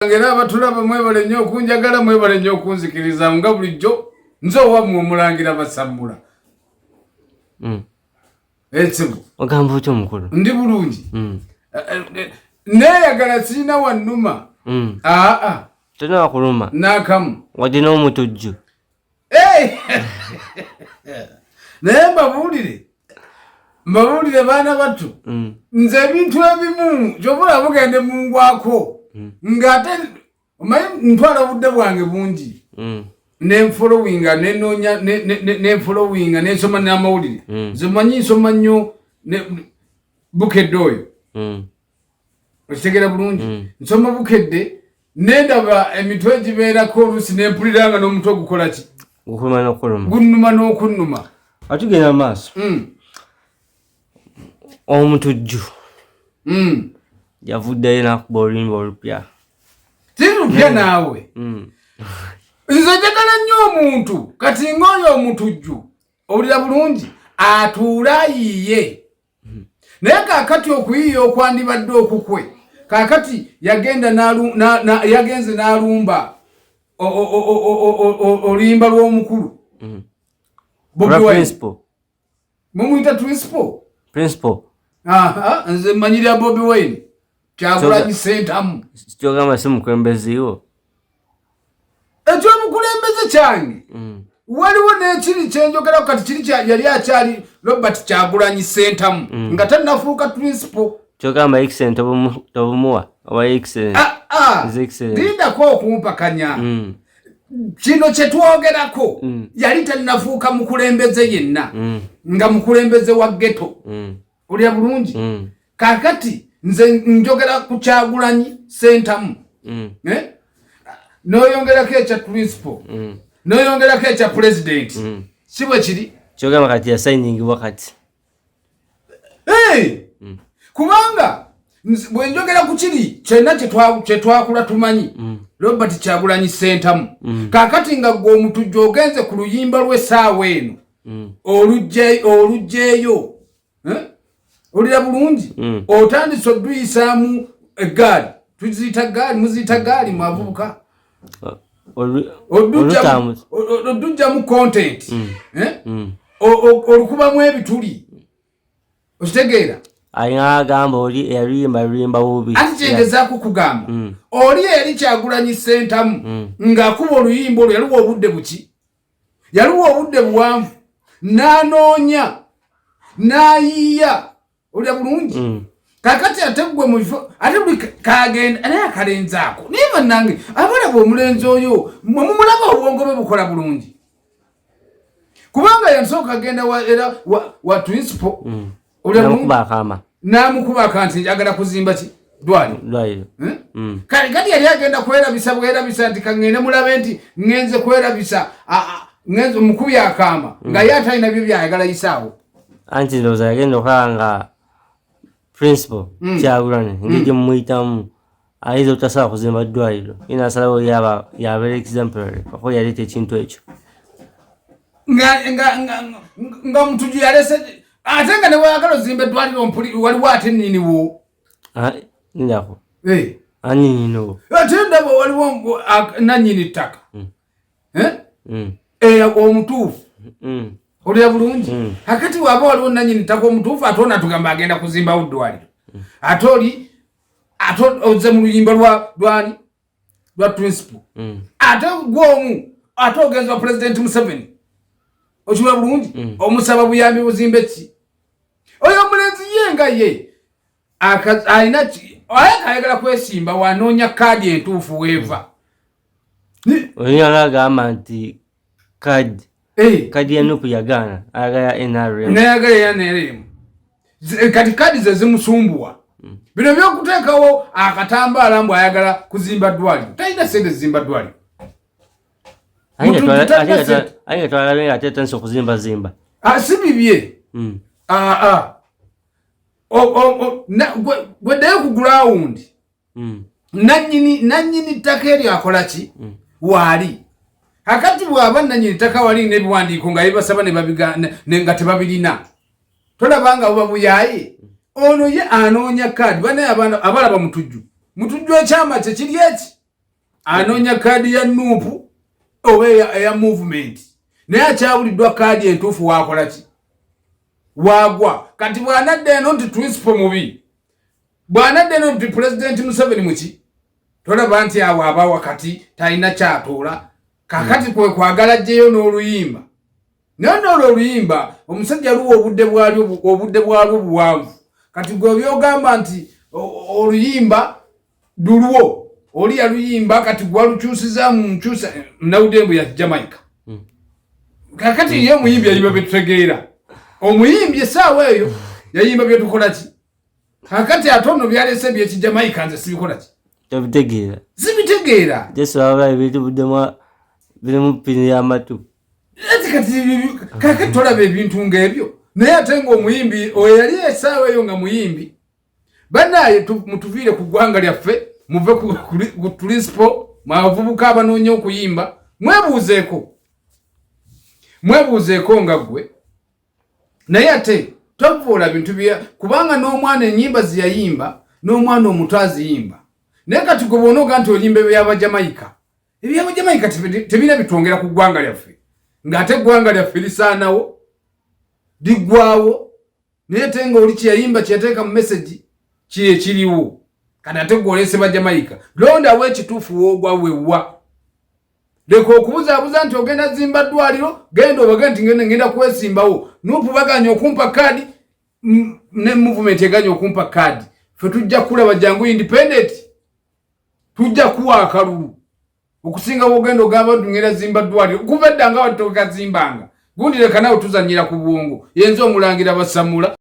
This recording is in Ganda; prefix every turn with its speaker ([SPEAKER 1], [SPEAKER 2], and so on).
[SPEAKER 1] ngera abatulaba mwebale nnyo okunjagala mwebale nnyo okunzikiriza nga bulijjo nze owammwe omulangira basammula. Ekibu
[SPEAKER 2] ogamba otyo omukulu?
[SPEAKER 1] Ndi bulungi. Neeyagala sirina wannuma.
[SPEAKER 2] Tolina wakuluma
[SPEAKER 1] n'akamu
[SPEAKER 2] wadde n'omutujju.
[SPEAKER 1] Naye mbabuulire baana battu, nze ebintu ebimu kyobula bugende mungwako ng'ate omanyi ntwala obudde bwange bungi nenfolowinga nenfolowinga nensoma n'amawulire. Nze manyi nsoma nnyo bukedde oyo, okitegera bulungi. Nsoma bukedde nendaba emitwe egibeerako oluusi nempuliranga n'omutwe gukola ki, gunnuma n'okunnuma.
[SPEAKER 2] Atugenda maaso omutujju yavuddeyo n'akuba oluyimba olupya.
[SPEAKER 1] Tirupya naawe. Nze njagala nnyo omuntu kati ng'oyo omutujju owulira bulungi atuula ayiiye. Naye kaakati okuyiiya okwandibadde okukwe kaakati yagenze n'alumba oluyimba lw'omukulu Bobiwine. Mumuyita principal. Nze mmanyira Bobiwine Kyagulanyi Ssentamu.
[SPEAKER 2] Kyogamba si mukulembeziwo.
[SPEAKER 1] Ekyomukulembeze kyange waliwo n'ekiri kyenjogerako kati kiri yali akyali Robert Kyagulanyi Ssentamu nga tannafuuka principal.
[SPEAKER 2] Kyogamba excellent tobumuwa oba excellent.
[SPEAKER 1] Lindako okumpakanya. Kino kye twogerako yali tannafuuka mukulembeze yenna nga mukulembeze wa ghetto. Olya bulungi. Kaakati nze njogera ku Kyagulanyi Ssentamu. N'oyongerako ekya principal, n'oyongerako ekya president. Si bwe kiri?
[SPEAKER 2] Kyogamba kati yasayiningibwa kati.
[SPEAKER 1] Kubanga bwe njogera ku kiri kyonna kye twakula tumanyi Robert Kyagulanyi Ssentamu. Kaakati nga gwe omutujju ogenze ku luyimba lw'essaawa eno olugjeeyo, olira bulungi, otandise oduyisaamu eggaali. Tuziyita gaali, muziyita gaali mwavubuka. Odujjamu content, olukubamu ebituli. Okitegeera?
[SPEAKER 2] Ayina agamba oli eyaluyimba bubi.
[SPEAKER 1] Ati kyengezaako kugamba oli eri Kyagulanyi Ssentamu ng'akuba oluyimba olwo yaliwo obudde buki? Yaliwo obudde buwanvu n'anoonya n'ayiiya. Olya bulungi. Kaakati ate gwe mu bifo ate buli kagenda naye akalenzaako naye bannange abalaba omulenzi oyo mumulaba obwongo bwe bukola bulungi kubanga yansooka agenda wa principal. N'amukuba akanti njagala kuzimba ki dwaliro. Kati yali agenda kwerabisa nti kangende mulabe nti ngenze kwerabisa ngenze omukubi akaama nga ye atalina byo byayagala yisaawo.
[SPEAKER 2] Anti ndowooza yagenda okulanga principal Kyagulanyi ngeri mumuyitamu ayinza obutasaba kuzimba ddwaliro ina asalawo yabeera exemplary kako yaleeta ekintu ekyo
[SPEAKER 1] nga omutujju yalese ate nga ne wayagala ozimba eddwaliro waliwo ate nniniwo.
[SPEAKER 2] Ndako annyininowo
[SPEAKER 1] ate ndaba waliwo nannyini ttaka omutuufu. Olya bulungi. Hakati waba waliwo nannyini ttaka omutuufu ate ona tugamba agenda kuzimbawo ddwaliro. Ate ozze mu luyimba lwa principal. Ate gwomu ate ogenza wa President Museveni. Okiwula bulungi. Omusaba buyambi buzimbe ki? Oyo omulenzi ye nga ye alina ayagala kwesimba wanoonya kaadi entuufu weeva.
[SPEAKER 2] Olina agamba nti kadi ya nupu yagaana ayagala NRM.
[SPEAKER 1] Nayagala ya NRM. Kati kadi ze zimusumbuwa. Bino by'okuteekawo akatambaala mbu ayagala kuzimba ddwaliro. Talina ssente zizimba ddwaliro.
[SPEAKER 2] Ate twalabe ate tansi okuzimba.
[SPEAKER 1] Si bibye. Gweddeyo ku ground. Nannyini ttaka eryo akola ki? Waali. Hakati bw'aba nannyini ttaka wali n'ebiwandiiko nga bibasaba nga tebabirina. Tolabanga buba buyaaye. Ono ye anoonya kaadi. Bane abalaba mutujju. Mutujju ekyama kye kiri eki. anonya kadi ya nupu oba ya movement naye akyabulidwa kadi entuufu wakola ki wagwa kati bwanadde eno nti principal mubi bwanadde eno nti president Museveni muki tolaba nti awo aba wakati talina kyatuula kakati kwe kwagala jjeyo n'oluyimba naye oluyimba omusajja luwa obudde bwalwo buwanvu kati gwe byogamba nti oluyimba dulwo oli yaluyimba kati gwalukyusiza mu nkyusa nawudembu ya Jamaica kakati ye muyimbi yayimba betutegeera omuyimbi essaawa eyo yayimba byetukola ki kakati atono byalese byekijamaica nze sibikola ki sibitegeera
[SPEAKER 2] birimu pini y'amatu
[SPEAKER 1] kakati tolaba ebintu ng'ebyo naye ate ng'omuyimbi oyo yali essaawa eyo nga muyimbi bannaye mutuviire ku ggwanga lyaffe muve ku principal mwavubuka abanoonya okuyimba mwebuuzeeko nga ggwe naye ate tovuula bintu kubanga n'omwana ennyimba ziyayimba n'omwana omuto aziyimba naye kati gwe bw'onooga nti oyimba eby'abajamaika eby'abajamaika tebirina bitwongera ku ggwanga lyaffe ng'ate eggwanga lyaffe lisaanawo liggwawo naye ate ng'oli kyeyayimba kyeyateeka mu meseji kiriwo kati ate gw'oleese bajamaika londawo ekituufu woogwa wewa leka okubuzaabuza nti ogenda zimba ddwaliro genda obage nti ngenda kwesimbawo nupu baganya okumpa kadi ne movement eganya okumpa kadi fe tujja kulaba jangu independent tujja kuwa akalulu okusinga ogenda ogamba nti ngenda zimba ddwaliro kuva edda nga watoka zimbanga gundi leka nawe tuzanyira ku bwongo yenza omulangira basamula